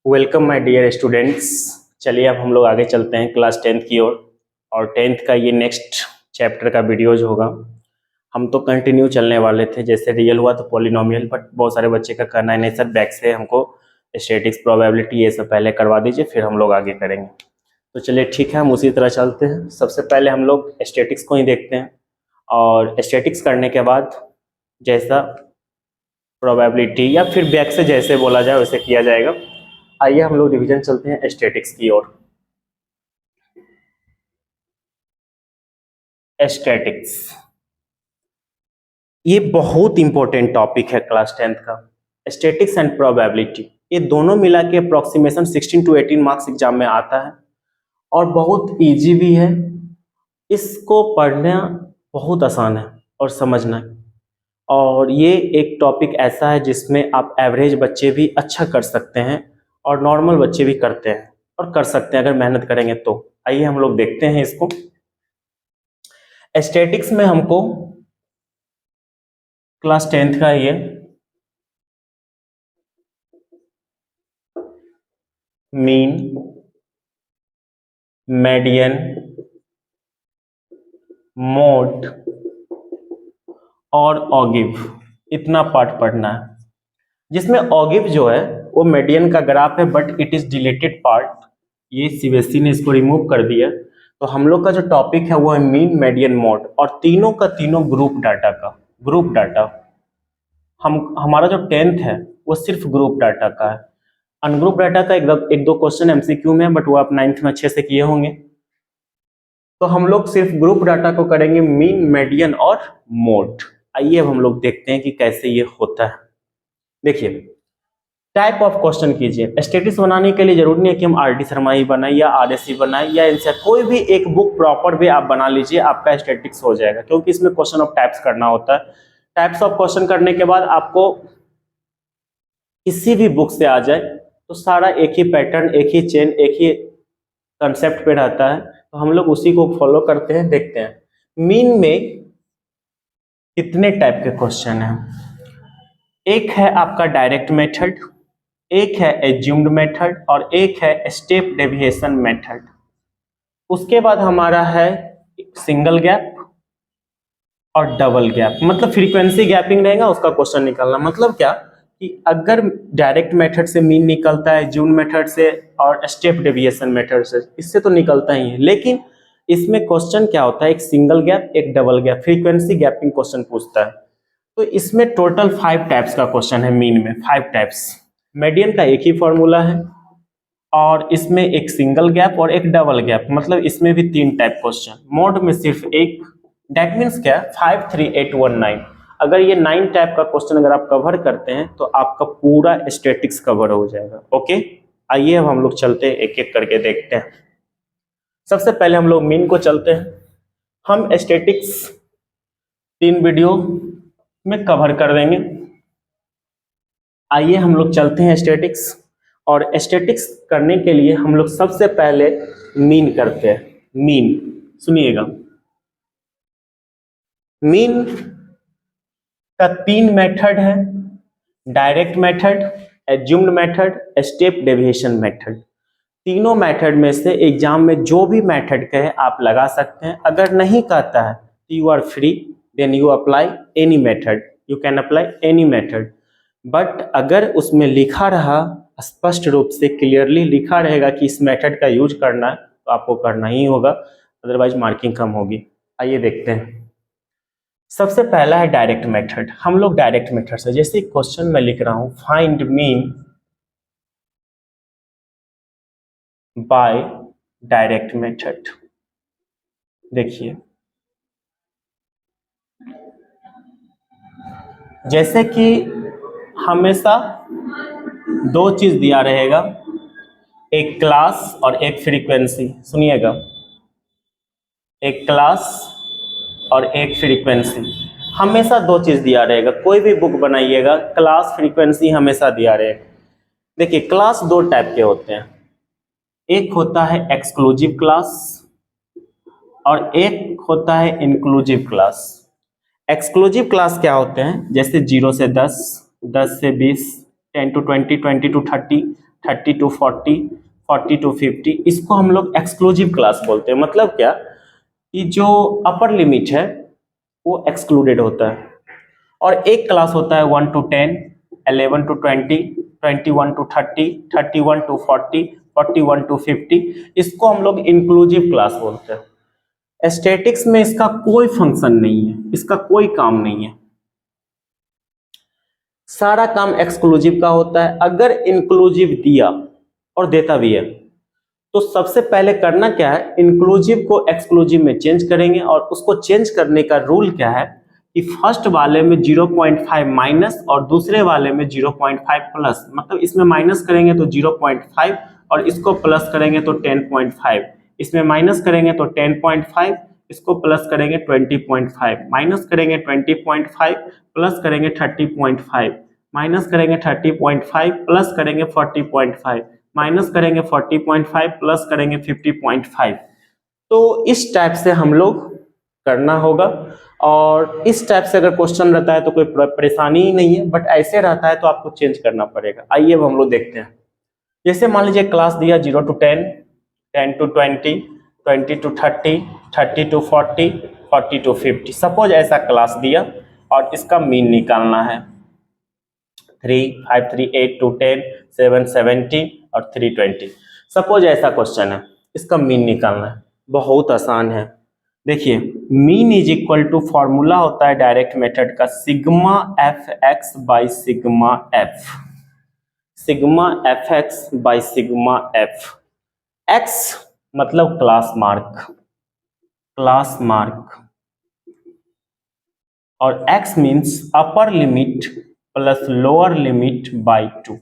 Welcome my dear students. चलिए अब हम लोग आगे चलते हैं क्लास 10th की ओर। और 10th का ये नेक्स्ट चैप्टर का वीडियोज होगा। हम तो कंटिन्यू चलने वाले थे, जैसे रियल हुआ तो पॉलिनोमियल, बट बहुत सारे बच्चे का कहना है नहीं सर बैक से हमको स्टैटिक्स प्रोबेबिलिटी ये सब पहले करवा दीजिए, फिर हम लोग आगे करेंगे। तो चलिए ठीक है, हम उसी तरह चलते हैं। सबसे पहले हम लोग स्टैटिक्स को ही देखते हैं, और स्टैटिक्स करने के बाद जैसा प्रोबेबिलिटी या फिर बैक से जैसे बोला जाए वैसे किया जाएगा। आइए हम लोग रिवीजन चलते हैं स्टैटिक्स की ओर। स्टैटिक्स ये बहुत इंपॉर्टेंट टॉपिक है क्लास 10th का। स्टैटिक्स एंड प्रोबेबिलिटी ये दोनों मिला के अप्रोक्सीमेशन 16 to 18 मार्क्स एग्जाम में आता है, और बहुत इजी भी है। इसको पढ़ना बहुत आसान है और समझना। और ये एक टॉपिक ऐसा है जिसमें आप एवरेज बच्चे भी अच्छा कर सकते हैं, और नॉर्मल बच्चे भी करते हैं और कर सकते हैं अगर मेहनत करेंगे तो। आइए हम लोग देखते हैं इसको। स्टैटिक्स में हमको क्लास 10th का ये मीन, मीडियन, मोड और ऑगिव इतना पार्ट पढ़ना है, जिसमें ऑगिव जो है वो मीडियन का ग्राफ है, but it is deleted part. ये सीबीएसई ने इसको रिमूव कर दिया। तो हम लोग का जो टॉपिक है वो है मीन, मीडियन, मोड, और तीनों का तीनों ग्रुप डाटा का। ग्रुप डाटा हमारा जो 10th है वो सिर्फ ग्रुप डाटा का है। अनग्रुप डाटा का एक दो क्वेश्चन एमसीक्यू में है, बट वो आप 9th में अच्छे से किए होंगे। तो हम लोग सिर्फ ग्रुप डाटा को करेंगे, मीन, मीडियन और मोड। आइए अब हम लोग देखते हैं कि कैसे ये होता है। देखिए, टाइप ऑफ क्वेश्चन कीजिए। स्टैटिक्स बनाने के लिए जरूरी नहीं है कि हम आरडी शर्मा ही बनाए या आरएससी बनाए या इनसे कोई भी एक बुक प्रॉपर भी आप बना लीजिए, आपका स्टैटिक्स हो जाएगा, क्योंकि इसमें क्वेश्चन ऑफ टाइप्स करना होता है। टाइप्स ऑफ क्वेश्चन करने के बाद आपको किसी भी बुक से आ जाए तो सारा एक ही पैटर्न, एक ही चेन, एक ही कंसेप्ट पे रहता है, तो हम लोग उसी को फॉलो करते हैं। देखते हैं मीन में कितने टाइप के क्वेश्चन हैं। एक है आपका डायरेक्ट मेथड, एक है एज्यूम्ड मेथड, और एक है स्टेप डेविएशन मेथड। उसके बाद हमारा है सिंगल गैप और डबल गैप, मतलब फ्रीक्वेंसी गैपिंग रहेगा, उसका क्वेश्चन निकालना। मतलब क्या कि अगर डायरेक्ट मेथड से मीन निकलता है, एज्यूम्ड मेथड से और स्टेप डेविएशन मेथड से, इससे तो निकलता ही है, लेकिन इसमें क्वेश्चन क्या होता है, एक सिंगल गैप, एक double gap, frequency gapping question पूछता है। तो इसमें टोटल 5 टाइप्स का क्वेश्चन है। मीन में 5 टाइप्स। मीडियन का एक ही फॉर्मूला है, और इसमें एक सिंगल गैप और एक डबल गैप, मतलब इसमें भी 3 टाइप क्वेश्चन। मोड में सिर्फ एक। डेट मीन्स क्या, 5 3 8 1 9। अगर ये 9 टाइप का क्वेश्चन अगर आप कवर करते हैं तो आपका पूरा स्टैटिक्स कवर हो जाएगा। ओके, आइए अब हम लोग चलते हैं, एक एक करके देखते हैं। सबसे पहले हम लोग मीन को चलते हैं। हम स्टैटिक्स 3 वीडियो में कवर कर देंगे। आइए हम लोग चलते हैं स्टैटिक्स। और स्टैटिक्स करने के लिए हम लोग सबसे पहले मीन करते हैं। मीन सुनिएगा, मीन का 3 मेथड है, direct method, assumed method, step deviation method. तीनों मेथड में से एग्जाम में जो भी मेथड कहे आप लगा सकते हैं। अगर नहीं कहता है तो you are free, then you apply any method, you can apply any method. But अगर उसमें लिखा रहा, स्पष्ट रूप से क्लियरली लिखा रहेगा कि इस मेथड का यूज करना है, तो आपको करना ही होगा, अदरवाइज मार्किंग कम होगी। आइए देखते हैं। सबसे पहला है डायरेक्ट मेथड। हम लोग डायरेक्ट मेथड से, जैसे क्वेश्चन में लिख रहा हूं, find mean by direct method. देखिए, जैसे कि हमेशा 2 चीज दिया रहेगा, एक क्लास और एक फ्रीक्वेंसी। सुनिएगा, एक क्लास और एक फ्रीक्वेंसी, हमेशा 2 चीज दिया रहेगा। कोई भी बुक बनाइएगा, क्लास फ्रीक्वेंसी हमेशा दिया रहेगा। देखिए, क्लास 2 टाइप के होते हैं। एक होता है एक्सक्लूसिव क्लास और एक होता है इंक्लूसिव क्लास। एक्सक्लूसिव क्लास क्या होते हैं, जैसे 0 से 10, 10 से 20, 10 to 20, 20 to 30, 30 टू 40, 40 टू 50, इसको हम लोग एक्सक्लूसिव क्लास बोलते हैं। मतलब क्या कि जो अपर लिमिट है वो एक्सक्लूडेड होता है। और एक क्लास होता है 1 to 10, 11 to 20, 21 to 30, 31 to 40, 41 to 50, इसको हम लोग इंक्लूसिव क्लास बोलते हैं। स्टैटिक्स में इसका कोई फंक्शन नहीं है, इसका कोई काम नहीं है, सारा काम एक्सक्लूसिव का होता है। अगर इंक्लूसिव दिया और देता भी है तो सबसे पहले करना क्या है, इंक्लूसिव को एक्सक्लूसिव में चेंज करेंगे। और उसको चेंज करने का रूल क्या है कि फर्स्ट वाले में 0.5 माइनस और दूसरे वाले में 0.5 प्लस। मतलब इसमें माइनस करेंगे तो 0.5 और इसको प्लस करेंगे तो 10.5, इसमें माइनस करेंगे तो 10.5, इसको प्लस करेंगे 20.5, माइनस करेंगे 20.5, प्लस करेंगे 30.5, माइनस करेंगे 30.5, प्लस करेंगे 40.5, माइनस करेंगे 40.5, प्लस करेंगे 50.5। तो इस टाइप से हम लोग करना होगा। और इस टाइप से अगर क्वेश्चन रहता है तो कोई परेशानी ही नहीं है, बट ऐसे रहता है तो आपको चेंज करना पड़ेगा। आइए अब हम लोग देखते हैं। जैसे मान लीजिए क्लास दिया 0 to 10, 10 to 20, 20 to 30, 30 to 40, 40 to 50। Suppose ऐसा क्लास दिया और इसका मीन निकालना है 3, 5, 3, 8 टू 10, 7, 17 और 3, 20। सपोज ऐसा क्वेश्चन है, इसका मीन निकालना है। बहुत आसान है, देखिए mean is equal to formula होता है डायरेक्ट मेथड का sigma F X by sigma F, sigma F X by sigma F. X मतलब क्लास मार्क, क्लास मार्क, और X means upper limit plus lower limit by 2।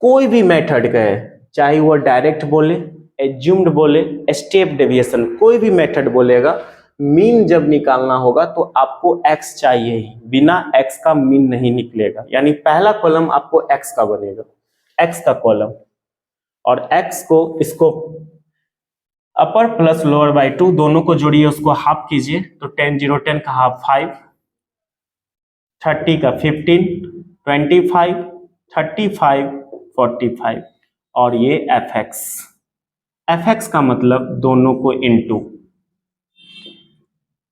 कोई भी method कहे, चाहे वो डायरेक्ट बोले, एज्यूम्ड बोले, स्टेप डेविएशन, कोई भी मेथड बोलेगा, मीन जब निकालना होगा तो आपको x चाहिए ही, बिना x का मीन नहीं निकलेगा। यानी पहला कॉलम आपको x का बनेगा, x का कॉलम, और x को इसको अपर प्लस लोअर बाई 2 दोनों को जोड़िए, उसको हाफ कीजिए तो 10 0 10 का हाफ 5, 30 का 15, 25, 35, 45, और ये एफ एक्स का मतलब दोनों को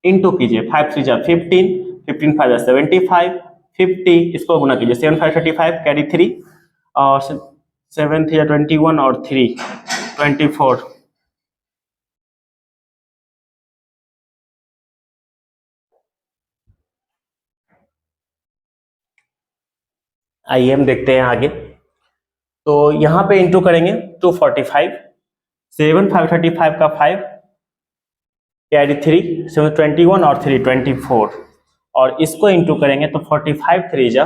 इंटू कीजिए। 5 3 जा 15, 15 5 जा 75, 50 इसको गुना कीजिए, 7 5 35 कैरी 3 और 7 3 जा 21 और 3 24। आइए हम देखते हैं आगे। तो यहाँ पे इंटू करेंगे 245, 7 5 35 का 5 कैरी 3, 7 21 और 3 24, और इसको इंटू करेंगे तो 45 3 जा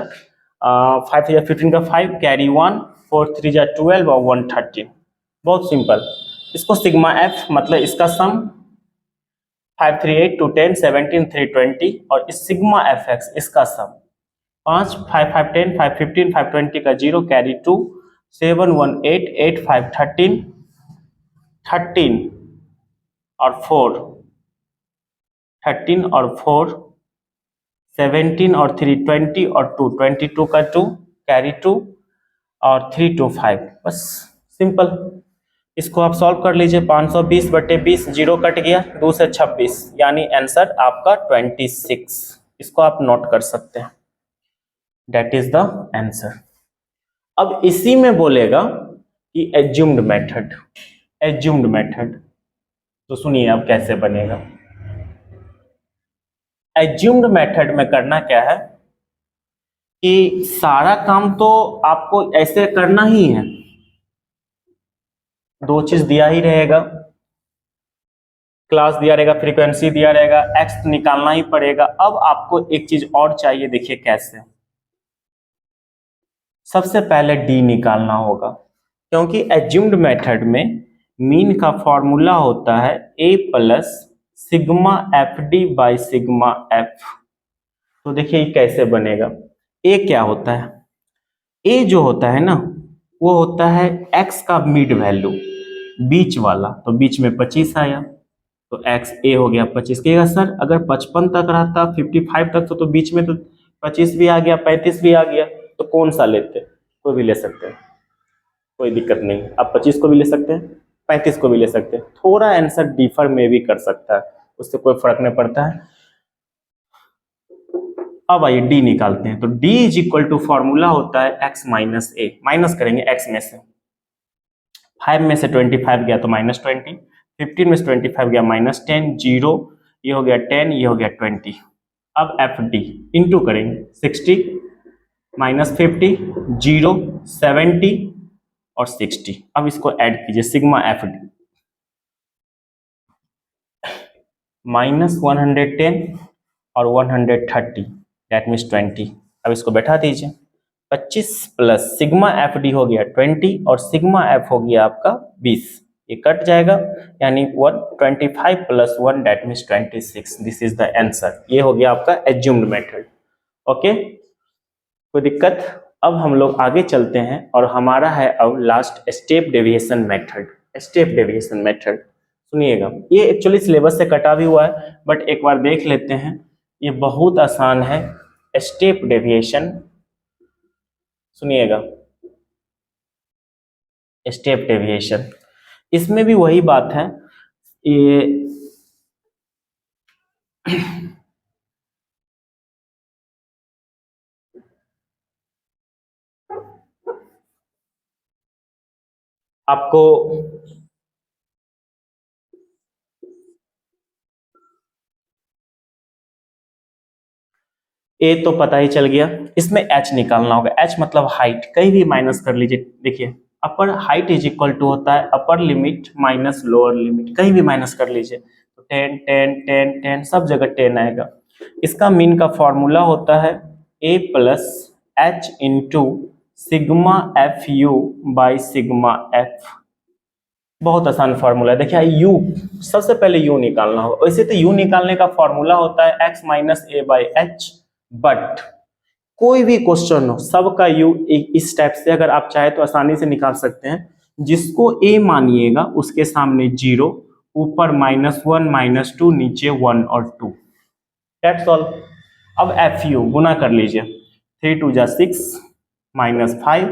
5 3 जा 15 का 5 कैरी 1, 4 3 जा 12 और 130। बहुत सिंपल। इसको सिग्मा एफ मतलब इसका सम 5 3 8 2 10 17 3 20, और इस सिग्मा एफ एक्स इसका सम 5 5 5 10 5 15 5 20 का 0 कैरी 2, 7 1 8 8 5 13 13 और 4 13 और 4 17 और 3 20 और 2 22 का 2 कैरी 2 और 3 2 5। बस सिंपल। इसको आप सॉल्व कर लीजिए। 520 बटे 20, 0 कट गया, 2 से 26, यानी आंसर आपका 26। इसको आप नोट कर सकते हैं, डेट इज द आंसर। अब इसी में बोलेगा कि एज्यूम्ड मेथड, एज्यूम्ड मेथड, तो सुनिए अब कैसे बनेगा। एज्यूम्ड मेथड में करना क्या है कि सारा काम तो आपको ऐसे करना ही है, दो चीज दिया ही रहेगा, क्लास दिया रहेगा, फ्रीक्वेंसी दिया रहेगा, एक्स निकालना ही पड़ेगा। अब आपको एक चीज और चाहिए, देखिए कैसे। सबसे पहले डी निकालना होगा, क्योंकि एज्यूम्ड मेथड में मीन का फॉर्मूला होता है A plus sigma F D by sigma F. तो देखिए कैसे बनेगा। ए क्या होता है, ए जो होता है ना वो होता है एक्स का मिड वैल्यू, बीच वाला, तो बीच में 25 आया तो एक्स ए हो गया 25। कहेगा सर अगर 55 तक रहता, 55 तक तो बीच में तो 25 भी आ गया, 35 भी आ गया, तो कौन सा लेते, कोई भी ले सकते हैं। कोई दिक्कत नहीं, आप 25 को भी ले सकते हैं, 35 को भी ले सकते हैं, थोड़ा आंसर डिफर में भी कर सकता है, उससे कोई फर्क नहीं पड़ता है। अब आइए डी निकालते हैं। तो D is equal to formula होता है एक्स माइनस ए, माइनस करेंगे एक्स में से, 5 में से 25 गया तो -20, 15 में से 25 गया -10, 0 ये हो गया 10, ये हो गया 20। अब एफ डी इंटू करेंगे 60 -50, 0, 70 और 60। अब इसको ऐड कीजिए, सिग्मा एफ डी -110 और 130 दैट मीन्स 20। अब इसको बैठा दीजिए, 25 प्लस सिग्मा एफ डी हो गया 20 और सिग्मा एफ हो गया आपका 20, ये कट जाएगा, यानी 125 plus 1 that means 26। This is the answer. ये हो गया आपका एज्यूम्ड मेथड। ओके, कोई दिक्कत? अब हम लोग आगे चलते हैं और हमारा है अब last step deviation method. Step deviation method सुनिएगा, ये एक्चुअली सिलेबस से कटा भी हुआ है, बट एक बार देख लेते हैं, ये बहुत आसान है। स्टेप डेविएशन सुनिएगा, स्टेप डेविएशन, इसमें भी वही बात है, ये आपको ए तो पता ही चल गया, इसमें एच निकालना होगा। एच मतलब हाइट, कहीं भी माइनस कर लीजिए। देखिए अपर हाइट इज इक्वल टू होता है upper limit minus lower limit, कहीं भी माइनस कर लीजिए तो 10 10 10 10 सब जगह 10 आएगा। इसका मीन का फॉर्मूला होता है A plus H into sigma F U by sigma F. बहुत आसान फॉर्मूला है। देखिए यू, सबसे पहले यू निकालना होगा। वैसे तो यू निकालने का फॉर्मूला होता है X minus A by H, but कोई भी क्वेश्चन हो सबका यू इस टाइप से अगर आप चाहे तो आसानी से निकाल सकते हैं। जिसको ए मानिएगा उसके सामने 0, ऊपर -1 -2, नीचे 1 और 2, दैट्स ऑल। अब एफ यू गुना कर लीजिए, 3 2 जा 6 -5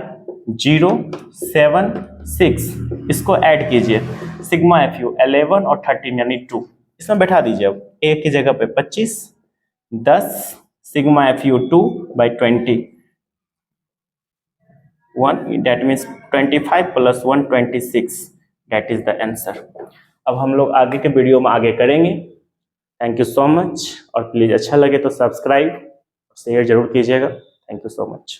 0 7 6, इसको ऐड कीजिए, सिग्मा एफ यू 11 और 13 यानी 2, इसमें बैठा दीजिए। अब ए की जगह पे 25 10 sigma F you 2 by 20 1, that means 25 plus 1 26, that is the answer। अब हम लोग आगे के वीडियो में आगे करेंगे। थैंक यू सो मच, और प्लीज़ अच्छा लगे तो सब्सक्राइब शेयर जरूर कीजिएगा। Thank you so much.